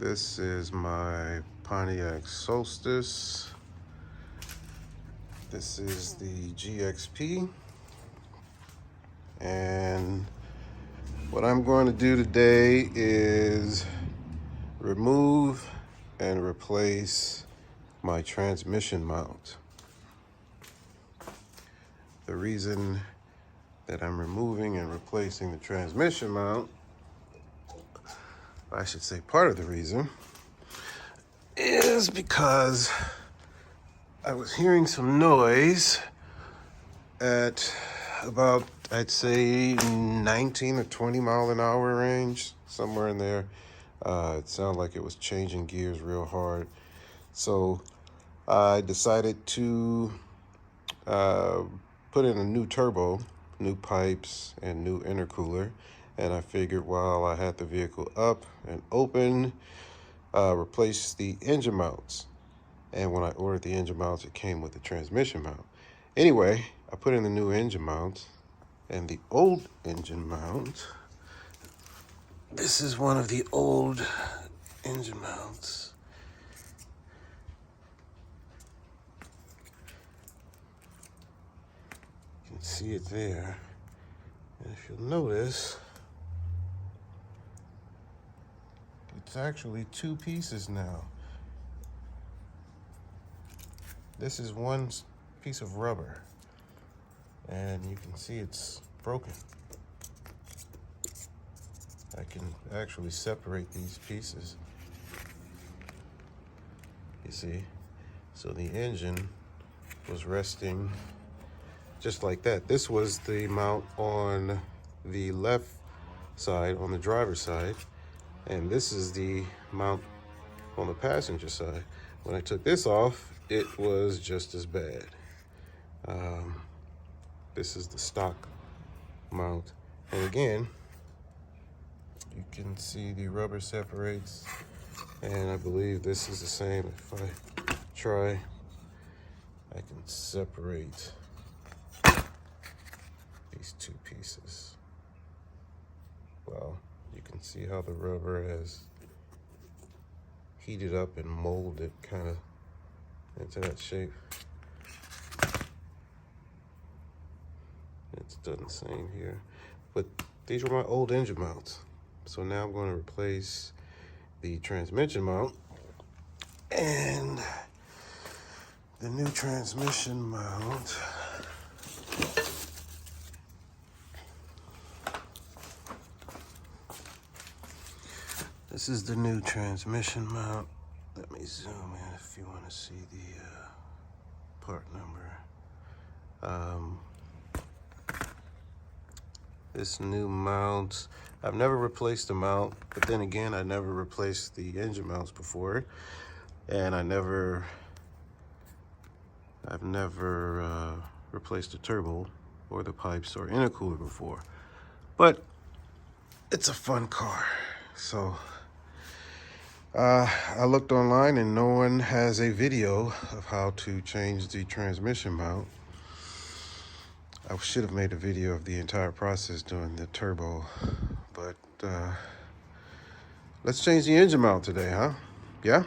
This is my Pontiac Solstice. This is the GXP. And what I'm going to do today is remove and replace my transmission mount. The reason that I'm removing and replacing the transmission mount, I should say part of the reason, is because I was hearing some noise at about, I'd say, 19 or 20 mile an hour range, somewhere in there. It sounded like it was changing gears real hard. So I decided to put in a new turbo, new pipes, and new intercooler. And I figured while I had the vehicle up and open, replace the engine mounts. And when I ordered the engine mounts, it came with the transmission mount. Anyway, I put in the new engine mount and the old engine mount. This is one of the old engine mounts. You can see it there. And if you'll notice, it's actually two pieces now. This is one piece of rubber, and you can see it's broken. I can actually separate these pieces. You see? So the engine was resting just like that. This was the mount on the left side, on the driver's side, and this is the mount on the passenger side. When I took this off, it was just as bad. This is the stock mount. And again, you can see the rubber separates, and I believe this is the same. If I try, I can separate these two pieces. Well, you can see how the rubber has heated up and molded kind of into that shape. It's done the same here. But these were my old engine mounts. So now I'm going to replace the transmission mount. And the new transmission mount this is the new transmission mount. Let me zoom in if you want to see the part number. This new mount, I've never replaced the mount, but then again, I never replaced the engine mounts before, and I've never replaced the turbo or the pipes or intercooler before. But it's a fun car, so I looked online and no one has a video of how to change the transmission mount. I should have made a video of the entire process doing the turbo, but let's change the engine mount today, huh? Yeah?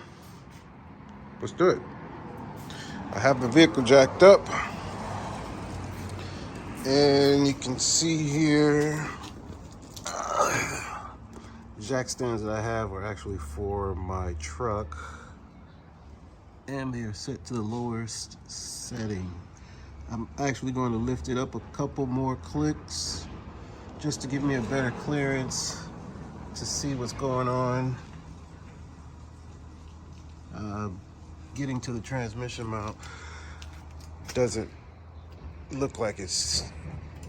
Let's do it. I have the vehicle jacked up, and you can see here, jack stands that I have are actually for my truck, and they are set to the lowest setting. I'm actually going to lift it up a couple more clicks just to give me a better clearance to see what's going on. Getting to the transmission mount doesn't look like it's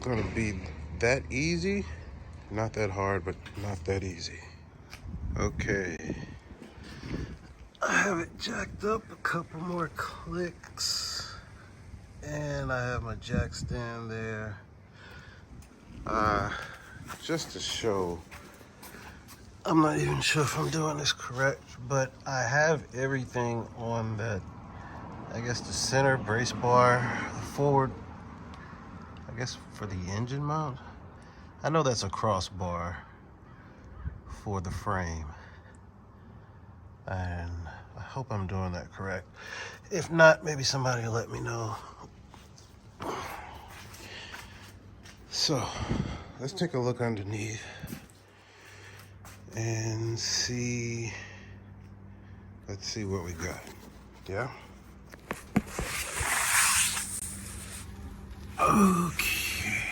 going to be that easy. Not that hard, but not that easy. Okay. I have it jacked up a couple more clicks. And I have my jack stand there. Just to show, I'm not even sure if I'm doing this correct, but I have everything on that, I guess the center brace bar, the forward, I guess for the engine mount. I know that's a crossbar for the frame. And I hope I'm doing that correct. If not, maybe somebody will let me know. So let's take a look underneath and see. Let's see what we got. Yeah. Okay.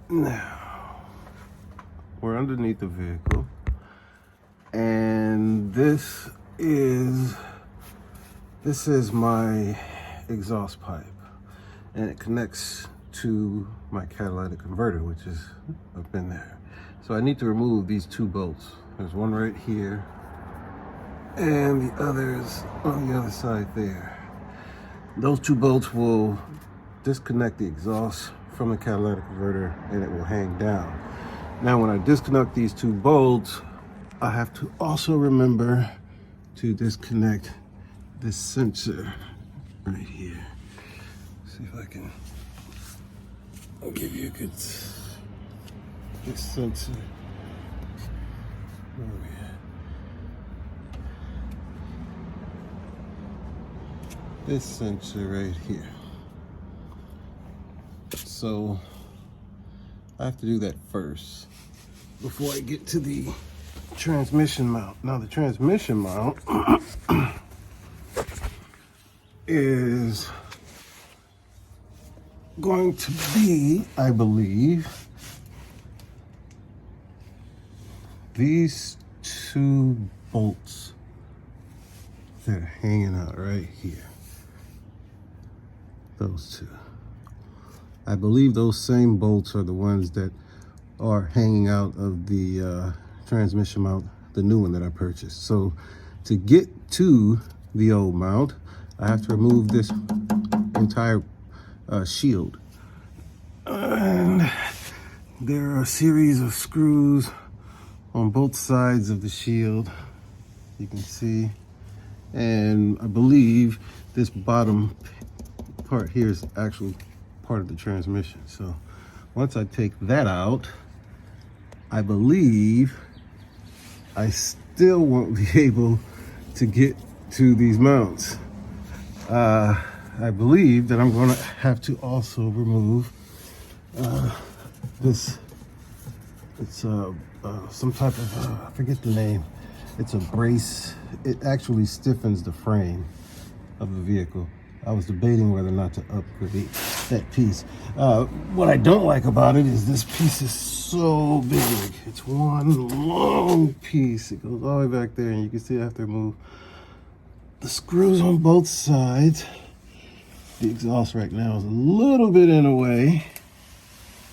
Now we're underneath the vehicle, and this is my exhaust pipe, and it connects to my catalytic converter, which is up in there. So I need to remove these two bolts. There's one right here, and the other's on the other side there. Those two bolts will disconnect the exhaust from the catalytic converter, and it will hang down. Now, when I disconnect these two bolts, I have to also remember to disconnect this sensor right here. See if I can give you a good, this sensor. Where are we at? This sensor right here. So I have to do that first before I get to the transmission mount. Now the transmission mount is going to be, I believe, these two bolts that are hanging out right here. Those two. I believe those same bolts are the ones that are hanging out of the transmission mount, the new one that I purchased. So to get to the old mount, I have to remove this entire shield. And there are a series of screws on both sides of the shield, you can see. And I believe this bottom part here is actually part of the transmission. So once I take that out, I believe I still won't be able to get to these mounts. I believe that I'm going to have to also remove this. It's some type of, I forget the name. It's a brace. It actually stiffens the frame of the vehicle. I was debating whether or not to upgrade that piece. What I don't like about it is this piece is so big. It's one long piece. It goes all the way back there, and you can see I have to remove the screws on both sides. The exhaust right now is a little bit in the way.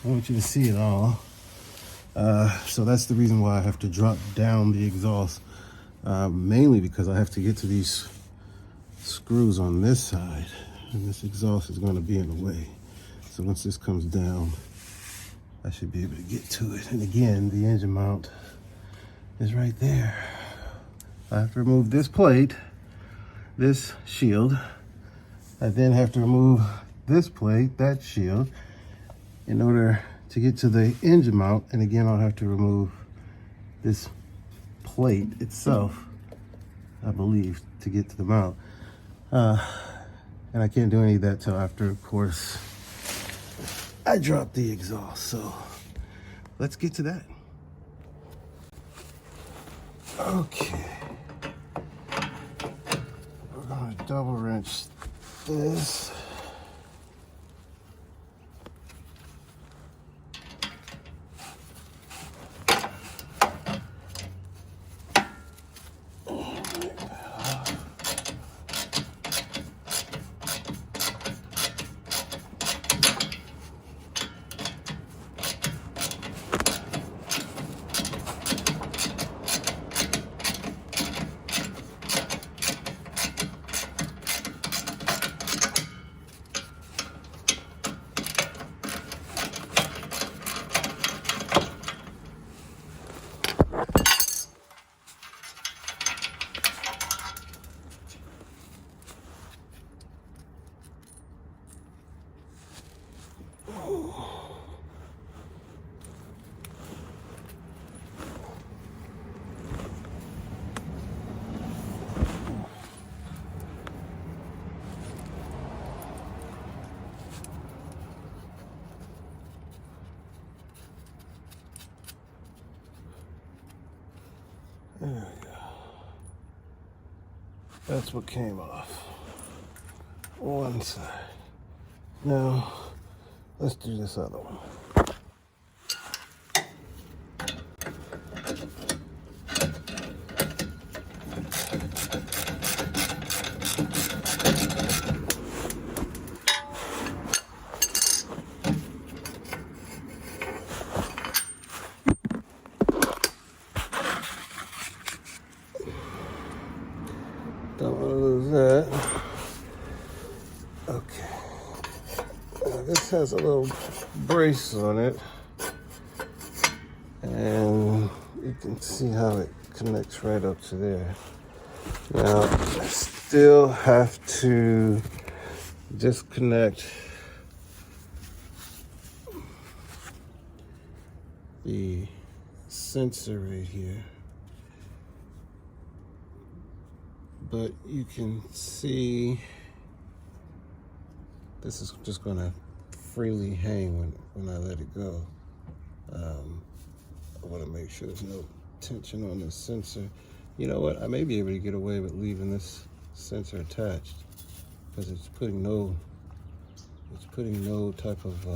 I want you to see it all. So that's the reason why I have to drop down the exhaust, mainly because I have to get to these screws on this side, and this exhaust is going to be in the way. So once this comes down, I should be able to get to it. And again, the engine mount is right there. I have to remove this plate, this shield. I then have to remove this plate, that shield, in order to get to the engine mount. And again, I'll have to remove this plate itself, I believe, to get to the mount. And I can't do any of that till after, of course, I drop the exhaust. So let's get to that. Okay. We're gonna double wrench this. There we go. That's what came off. One side. Now, let's do this other one. Don't want to lose that. Okay. Now this has a little brace on it. And you can see how it connects right up to there. Now, I still have to disconnect the sensor right here. But you can see this is just going to freely hang when I let it go. I want to make sure there's no tension on this sensor. You know what? I may be able to get away with leaving this sensor attached because it's putting no type of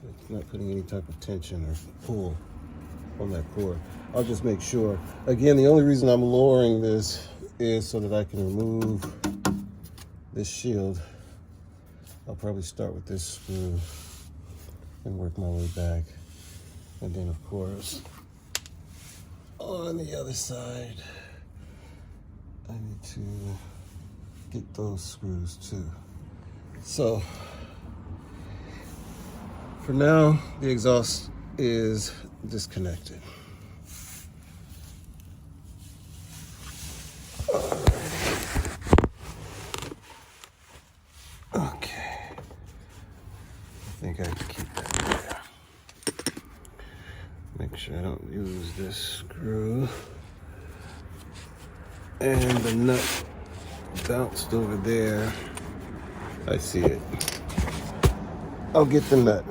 it's not putting any type of tension or pull on that cord. I'll just make sure. Again, the only reason I'm lowering this is so that I can remove this shield. I'll probably start with this screw and work my way back. And then of course, on the other side, I need to get those screws too. So, for now, the exhaust is disconnected. Okay. I think I can keep that there. Make sure I don't use this screw. And the nut bounced over there. I see it. I'll get the nut.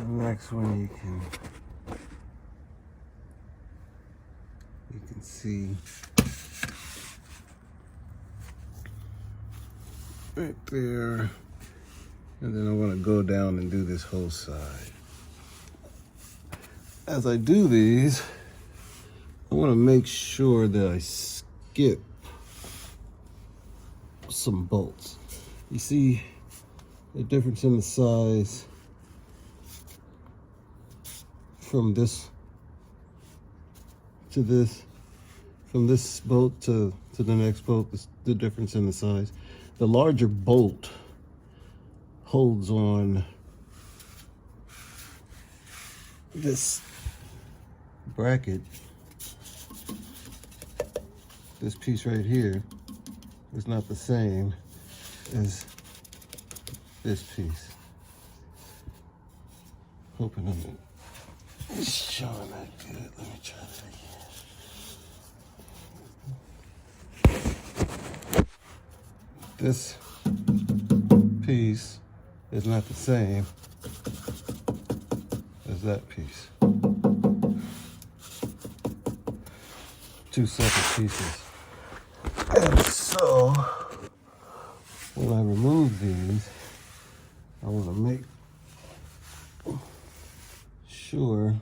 Next one you can see right there, and then I want to go down and do this whole side. As I do these, I want to make sure that I skip some bolts. You see the difference in the size from this to this, from this bolt to the next bolt, the difference in the size. The larger bolt holds on this bracket. This piece right here is not the same as this piece. Hoping I'm showing that good. Let me try that again. This piece is not the same as that piece. Two separate pieces. And so, when I remove these, I want to make sure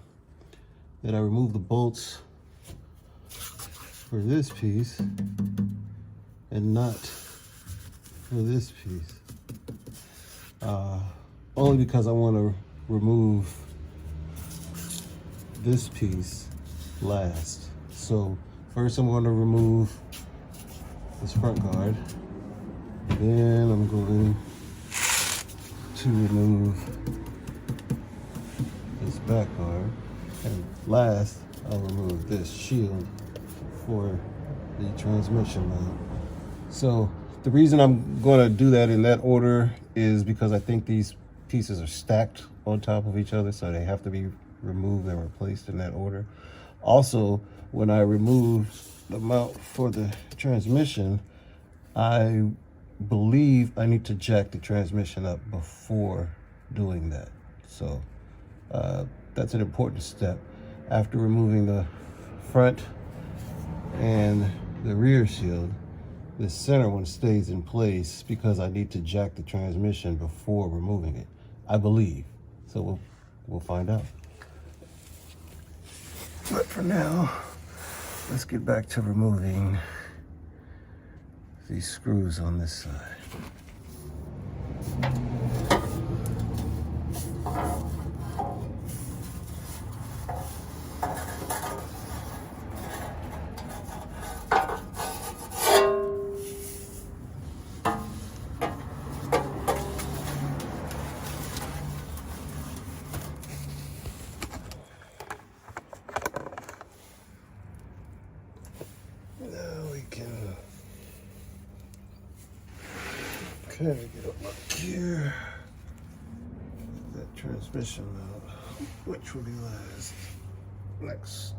that I remove the bolts for this piece and not for this piece. Only because I want to remove this piece last. So first I'm going to remove this front guard. Then I'm going to remove this back guard. And last, I'll remove this shield for the transmission mount. So the reason I'm going to do that in that order is because I think these pieces are stacked on top of each other, so they have to be removed and replaced in that order. Also, when I remove the mount for the transmission, I believe I need to jack the transmission up before doing that. So that's an important step. After removing the front and the rear shield, the center one stays in place because I need to jack the transmission before removing it, I believe. So we'll find out. But for now, let's get back to removing these screws on this side. Okay, get up here. That transmission mount, which will be last. Next.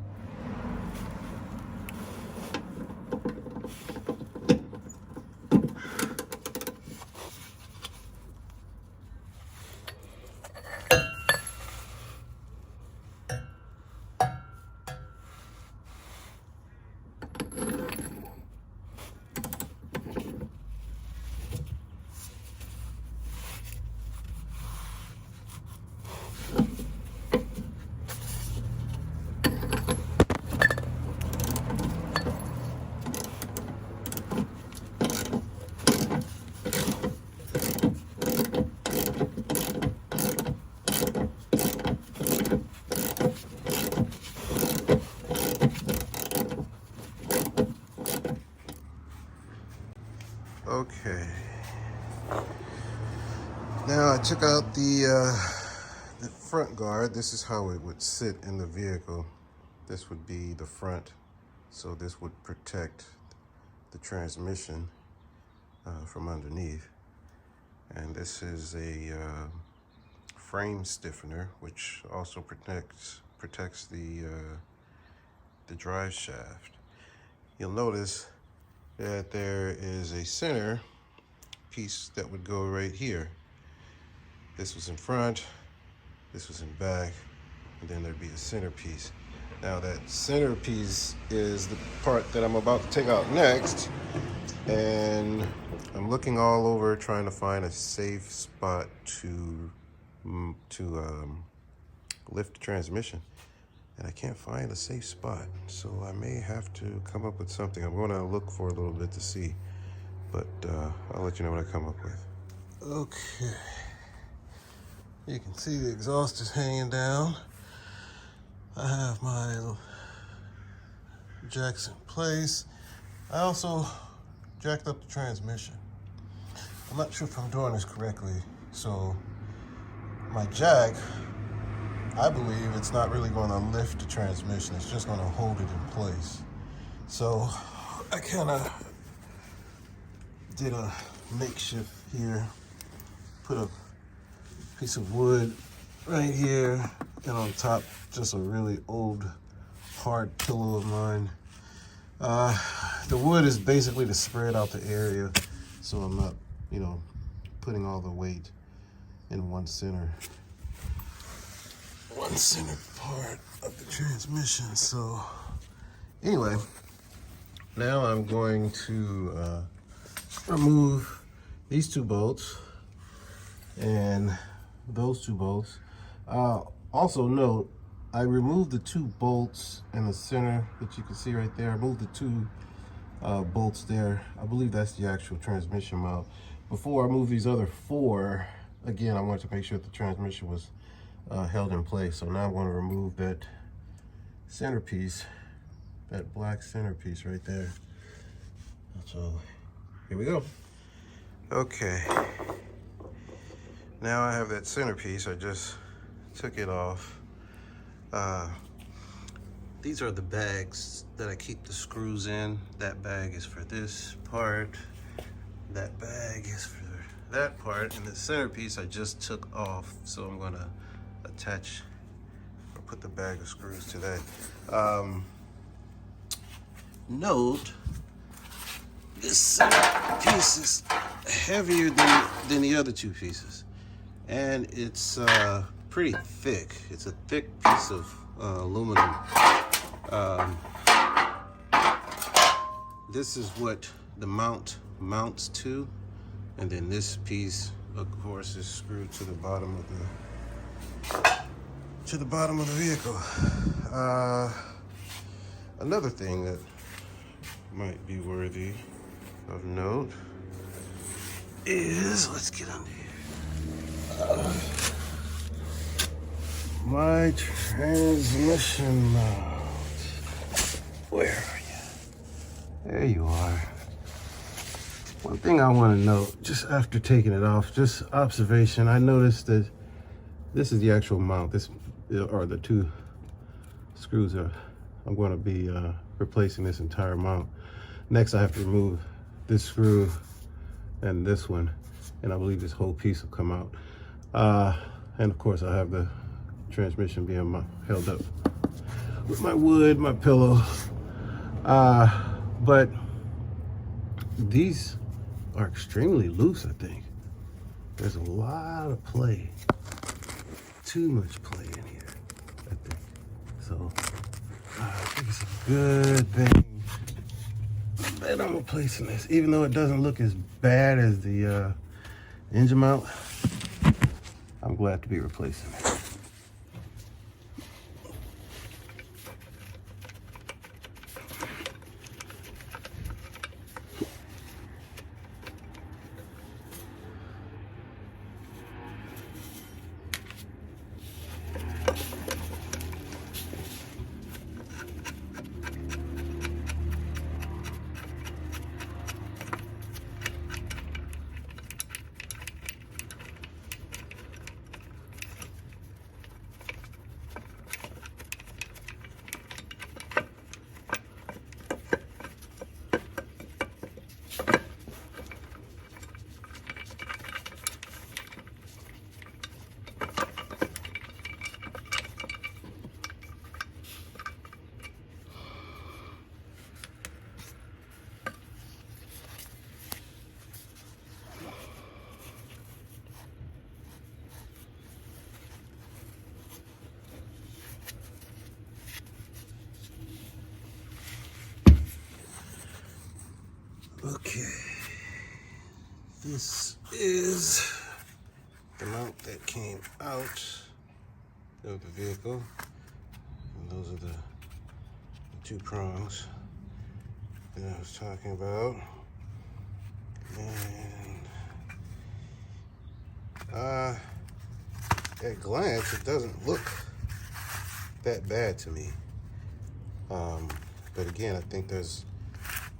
Okay. Now I took out the front guard. This is how it would sit in the vehicle. This would be the front, so this would protect the transmission from underneath. And this is a frame stiffener, which also protects the drive shaft. You'll notice that there is a center piece that would go right here. This was in front, this was in back, and then there'd be a center piece. Now that center piece is the part that I'm about to take out next, and I'm looking all over trying to find a safe spot to lift the transmission. And I can't find a safe spot, so I may have to come up with something. I'm going to look for a little bit to see, but I'll let you know what I come up with. Okay, you can see the exhaust is hanging down. I have my jacks in place. I also jacked up the transmission. I'm not sure if I'm doing this correctly, so my jack, I believe it's not really going to lift the transmission. It's just going to hold it in place. So I kind of did a makeshift here. Put a piece of wood right here, and on top, just a really old, hard pillow of mine. The wood is basically to spread out the area, so I'm not, putting all the weight in one center part of the transmission. So anyway, now I'm going to remove these two bolts and those two bolts. Also note, I removed the two bolts in the center that you can see right there. I moved the two bolts there. I believe that's the actual transmission mount. Before I move these other 4, again, I wanted to make sure that the transmission was held in place. So now I'm going to remove that centerpiece, that black centerpiece right there. So here we go. Okay, now I have that centerpiece. I just took it off. These are the bags that I keep the screws in. That bag is for this part. That bag is for that part. And the centerpiece I just took off. So I'm gonna attach or put the bag of screws to that. Note, this centerpiece is heavier than the other 2 pieces. And it's pretty thick. It's a thick piece of aluminum. This is what the mount mounts to, and then this piece, of course, is screwed to the bottom of the vehicle. Another thing that might be worthy of note is, let's get under here. My transmission mount. Where are you? There you are. One thing I want to note, just after taking it off, just observation, I noticed that this is the actual mount. This are the 2 screws are. I'm going to be replacing this entire mount. Next, I have to remove this screw and this one, and I believe this whole piece will come out. And of course, I have the transmission being held up with my wood, my pillow. But these are extremely loose, I think. There's a lot of play. Too much play in here, I think. So I think it's a good thing that I'm replacing this. Even though it doesn't look as bad as the engine mount, I'm glad to be replacing it. Okay, this is the mount that came out of the vehicle, and those are the 2 prongs that I was talking about. And at glance, it doesn't look that bad to me. But again, I think there's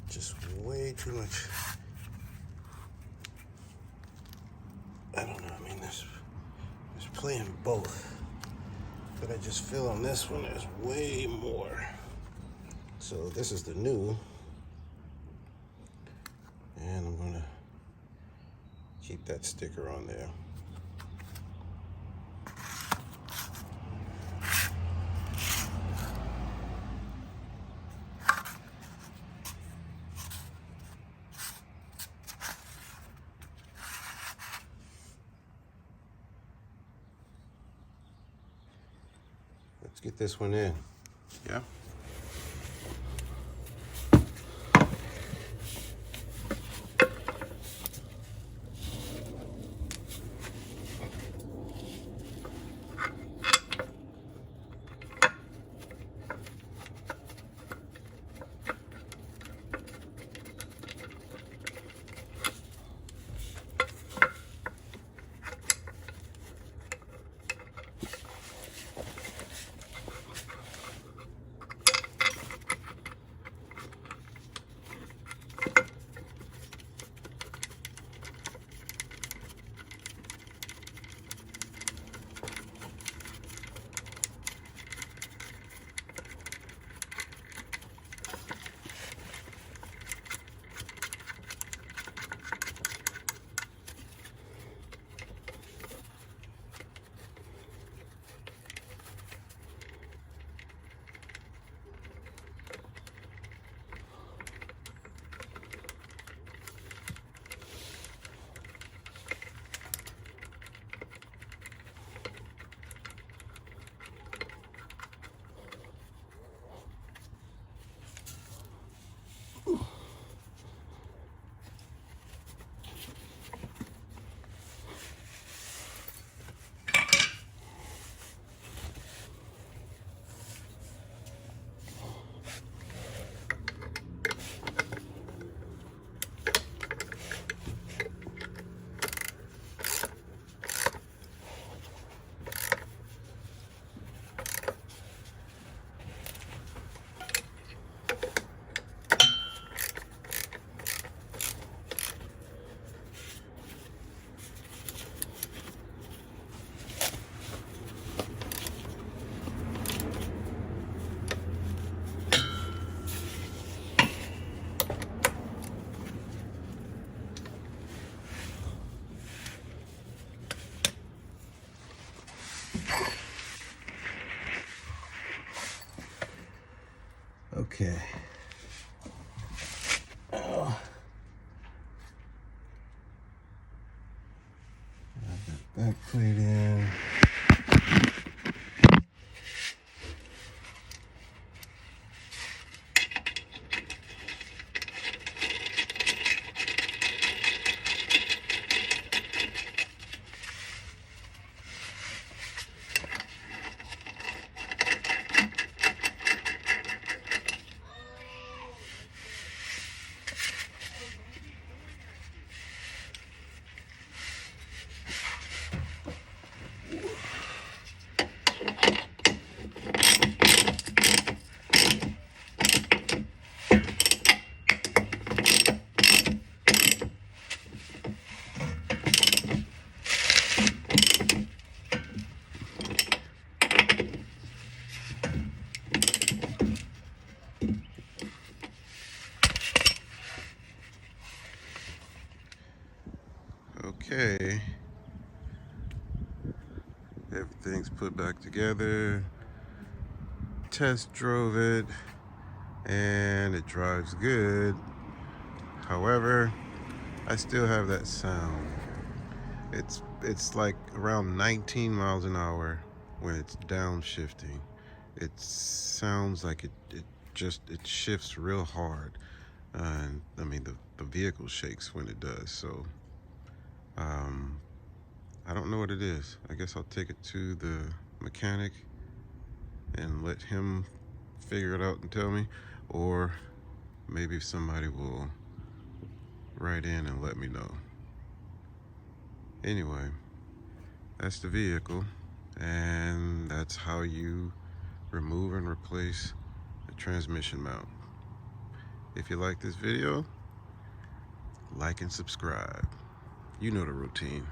just way too much. I don't know. I mean, there's play in both, but I just feel on this one there's way more. So this is the new, and I'm gonna keep that sticker on there. Let's get this one in. Yeah. Okay. Oh. I've got that plate in. Okay, everything's put back together. Test drove it and it drives good. However, I still have that sound. It's like around 19 miles an hour when it's downshifting. It sounds like it shifts real hard. And I mean the vehicle shakes when it does. So I don't know what it is. I guess I'll take it to the mechanic and let him figure it out and tell me, or maybe somebody will write in and let me know. Anyway, that's the vehicle, and that's how you remove and replace the transmission mount. If you like this video, like and subscribe. You know the routine.